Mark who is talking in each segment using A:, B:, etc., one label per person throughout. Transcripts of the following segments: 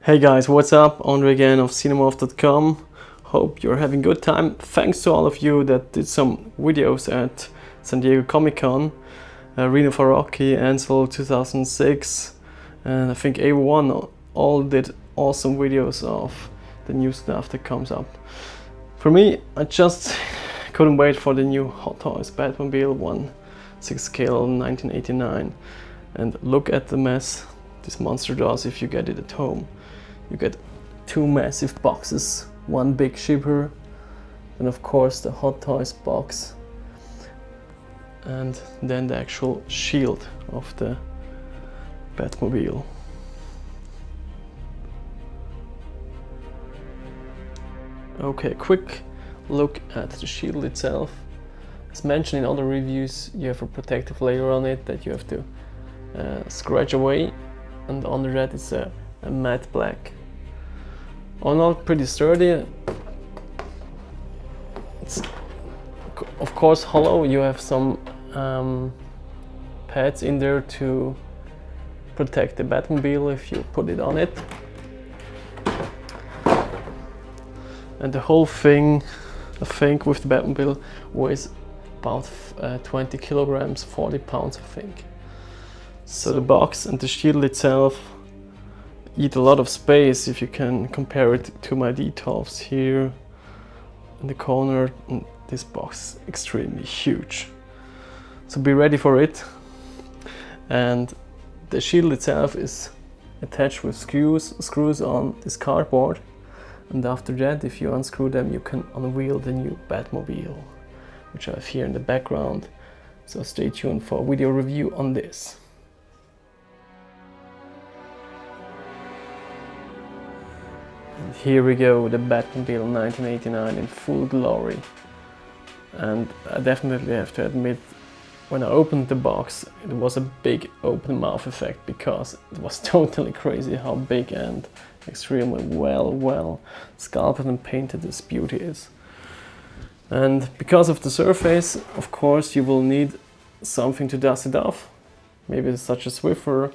A: Hey guys, what's up? Andre again of cinemoff.com. Hope you're having a good time. Thanks to all of you that did some videos at San Diego Comic-Con. Reno Farocki, Ansel 2006, and I think A1 all did awesome videos of the new stuff that comes up. For me, I just couldn't wait for the new Hot Toys Batmobile 1/6 scale 1989. And look at the mess this monster does if you get it at home. You get two massive boxes, one big shipper, and of course the Hot Toys box, and then the actual shield of the Batmobile. Okay, quick look at the shield itself. As mentioned in other reviews, you have a protective layer on it that you have to scratch away, and under that is a matte black. All in all, pretty sturdy. It's of course hollow. You have some pads in there to protect the Batmobile if you put it on it. And the whole thing, I think, with the Batmobile weighs about 20 kilograms, 40 pounds, I think. So the box and the shield itself eat a lot of space if you can compare it to my D12s here in the corner. This box is extremely huge, so be ready for it. And the shield itself is attached with screws on this cardboard, and after that, if you unscrew them, you can unveil the new Batmobile, which I have here in the background. So stay tuned for a video review on this. And here we go, the Batmobile 1989 in full glory. And I definitely have to admit, when I opened the box, it was a big open mouth effect, because it was totally crazy how big and extremely well sculpted and painted this beauty is. And because of the surface, of course, you will need something to dust it off. Maybe such a Swiffer,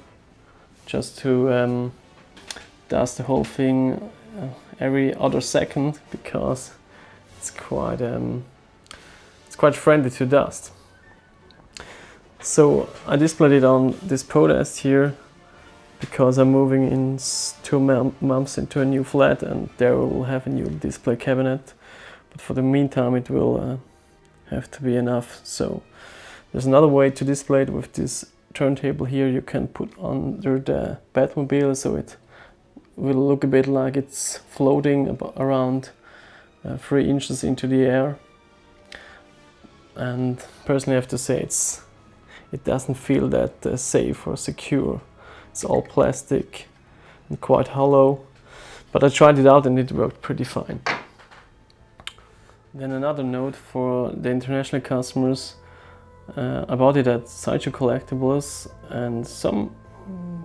A: just to dust the whole thing every other second, because it's quite friendly to dust. So I displayed it on this podest here, because I'm moving in 2 months into a new flat, and there we will have a new display cabinet. But for the meantime, it will have to be enough. So there's another way to display it with this turntable here. You can put under the Batmobile, so it will look a bit like it's floating around 3 inches into the air. And personally, I have to say it doesn't feel that safe or secure. It's all plastic and quite hollow, but I tried it out and it worked pretty fine. Then another note for the international customers. I bought it at Sideshow Collectibles, and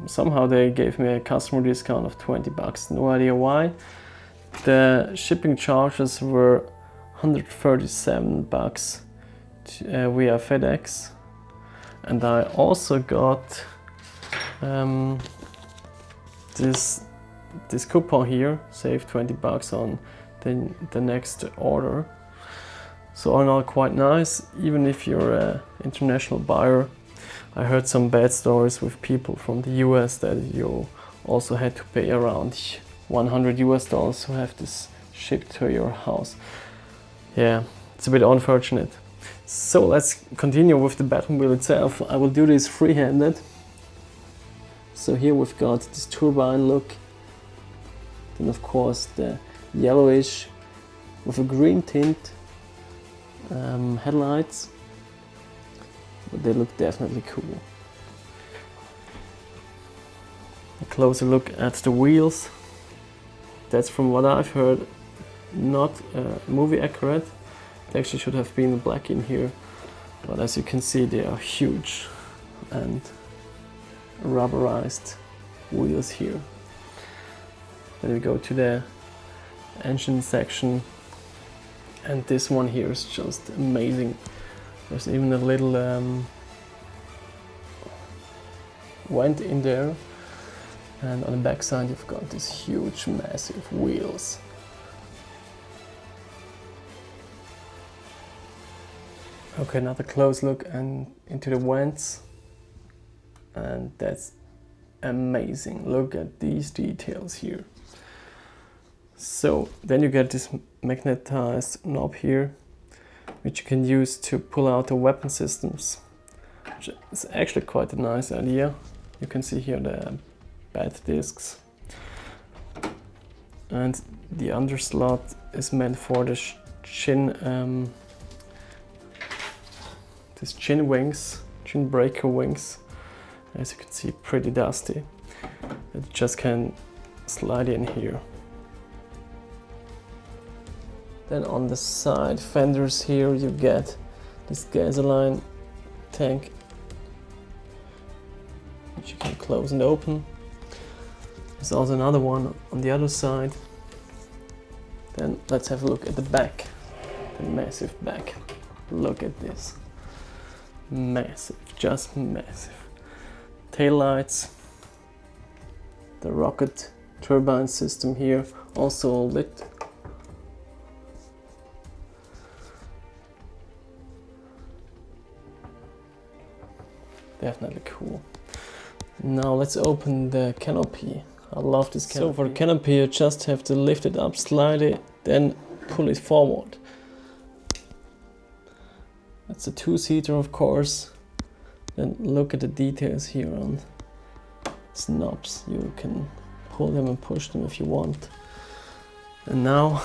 A: somehow they gave me a customer discount of 20 bucks. No idea why. The shipping charges were 137 bucks via FedEx. And I also got this coupon here, save 20 bucks on the next order. So all in all, quite nice, even if you're an international buyer. I heard some bad stories with people from the US that you also had to pay around $100 to have this shipped to your house. Yeah, it's a bit unfortunate. So let's continue with the Batmobile itself. I will do this free-handed. So here we've got this turbine look, then of course the yellowish with a green tint headlights, but they look definitely cool. A closer look at the wheels. That's, from what I've heard, not movie accurate. They actually should have been black in here, but as you can see, they are huge and rubberized wheels here. Then we go to the engine section, and this one here is just amazing. There's even a little vent in there, And on the back side you've got these huge, massive wheels. Okay, another close look into the vents. And that's amazing. Look at these details here. So then you get this magnetized knob here, which you can use to pull out the weapon systems, which is actually quite a nice idea. You can see here the bat discs, and the under slot is meant for the chin wings, chin breaker wings. As you can see, pretty dusty. It just can slide in here. Then on the side fenders here you get this gasoline tank, which you can close and open. There's also another one on the other side. Then let's have a look at the back, the massive back. Look at this, massive, just massive. Tail lights, the rocket turbine system here, also all lit. Definitely cool. Now let's open the canopy. I love this canopy. So for the canopy you just have to lift it up slightly, then pull it forward. That's a two-seater, of course. Then look at the details here on its knobs. You can pull them and push them if you want. And now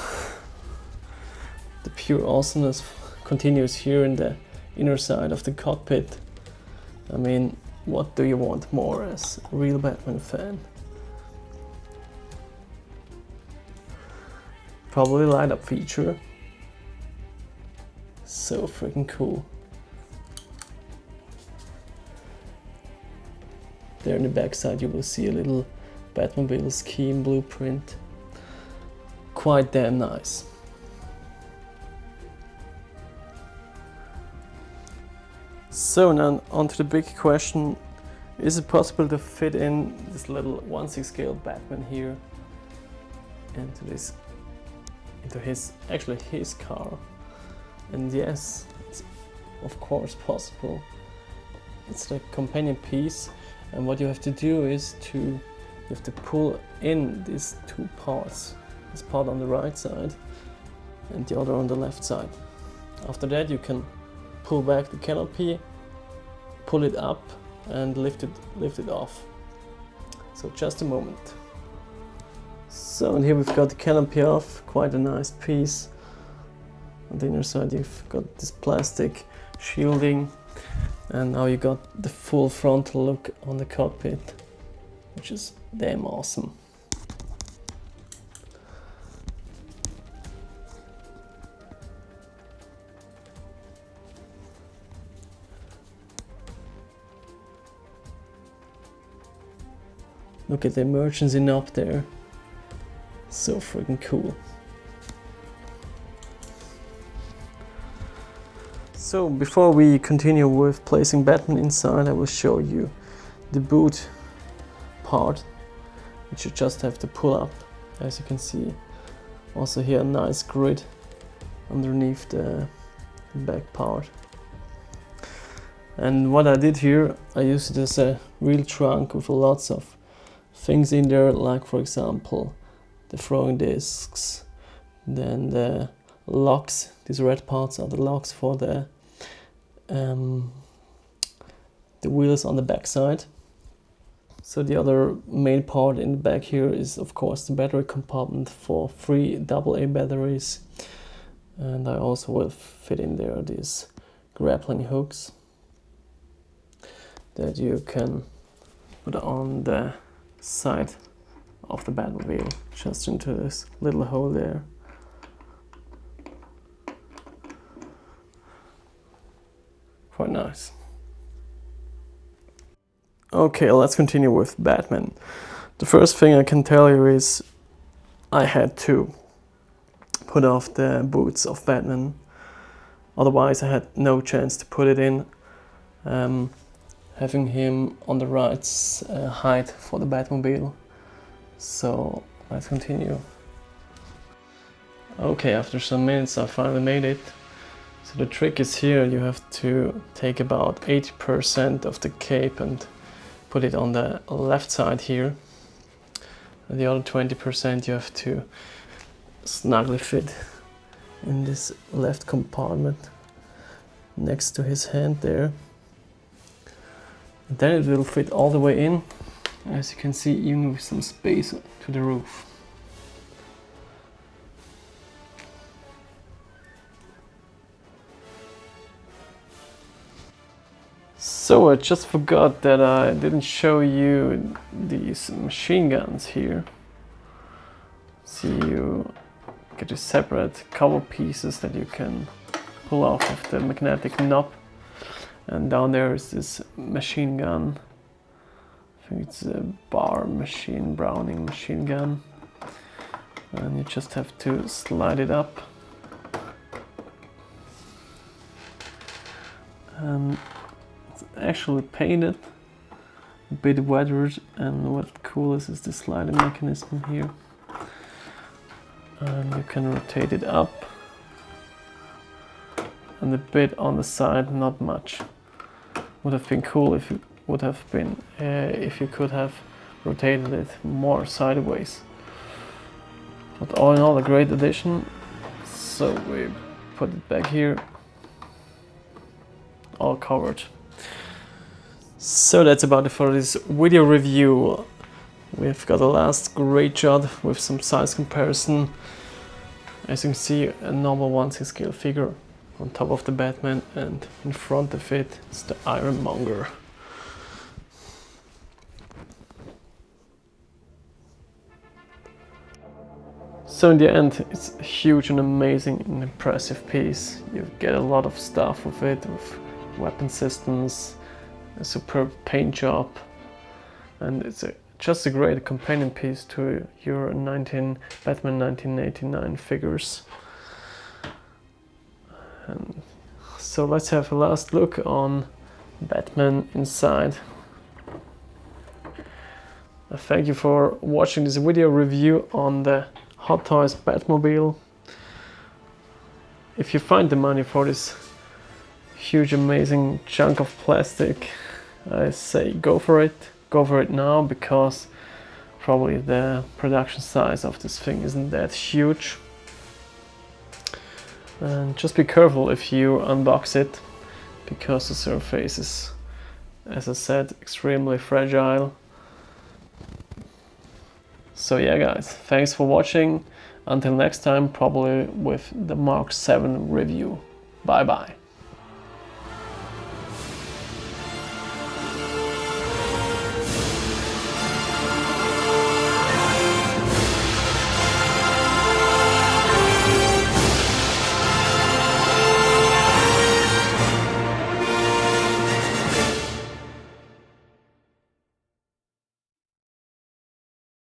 A: the pure awesomeness continues here in the inner side of the cockpit. I mean, what do you want more as a real Batman fan? Probably light up feature. So freaking cool. There in the back side you will see a little Batmobile scheme blueprint. Quite damn nice. So now on to the big question. Is it possible to fit in this little 1/6 scale Batman here into his car? And yes, it's of course possible. It's the companion piece, and what you have to do is you have to pull in these two parts. This part on the right side and the other on the left side. After that you can pull back the canopy, pull it up and lift it off. So just a moment. So and here we've got the canopy off, quite a nice piece. On the inner side you've got this plastic shielding, and now you got the full frontal look on the cockpit, which is damn awesome. Look at the emergency knob there. So freaking cool. So before we continue with placing Batman inside, I will show you the boot part, which you just have to pull up. As you can see, also here a nice grid underneath the back part. And what I did here, I used it as a real trunk with lots of things in there, like for example the throwing discs, then the locks. These red parts are the locks for the wheels on the back side. So the other main part in the back here is of course the battery compartment for 3 AA batteries, and I also will fit in there these grappling hooks that you can put on the side of the Batmobile, just into this little hole there. Quite nice. Okay, let's continue with Batman. The first thing I can tell you is I had to put off the boots of Batman, otherwise I had no chance to put it in. Having him on the right height for the Batmobile So let's continue. Okay, after some minutes I finally made it. So the trick is here, you have to take about 80% of the cape and put it on the left side here. And the other 20% you have to snugly fit in this left compartment next to his hand there. And then it will fit all the way in, as you can see, even with some space to the roof. So I just forgot that I didn't show you these machine guns here. See, you get a separate cover pieces that you can pull off of the magnetic knob, and down there is this machine gun. I think it's a Browning machine gun, and you just have to slide it up. And it's actually painted, a bit weathered, and what cool is the sliding mechanism here. And you can rotate it up, and a bit on the side, not much. Would have been cool if you would have been if you could have rotated it more sideways. But all in all, a great addition. So we put it back here, all covered. So that's about it for this video review. We've got a last great shot with some size comparison. As you can see, a normal 1/6 scale figure on top of the Batman, and in front of it is the Ironmonger. So in the end, it's a huge and amazing and impressive piece. You get a lot of stuff with it, with weapon systems, a superb paint job, and it's just a great companion piece to your Batman 1989 figures. And so let's have a last look on Batman inside. Thank you for watching this video review on the Hot Toys Batmobile. If you find the money for this huge amazing chunk of plastic, I say go for it. Go for it now, because probably the production size of this thing isn't that huge. And just be careful if you unbox it, because the surface is, as I said, extremely fragile. So yeah guys, thanks for watching. Until next time, probably with the Mark 7 review. Bye bye.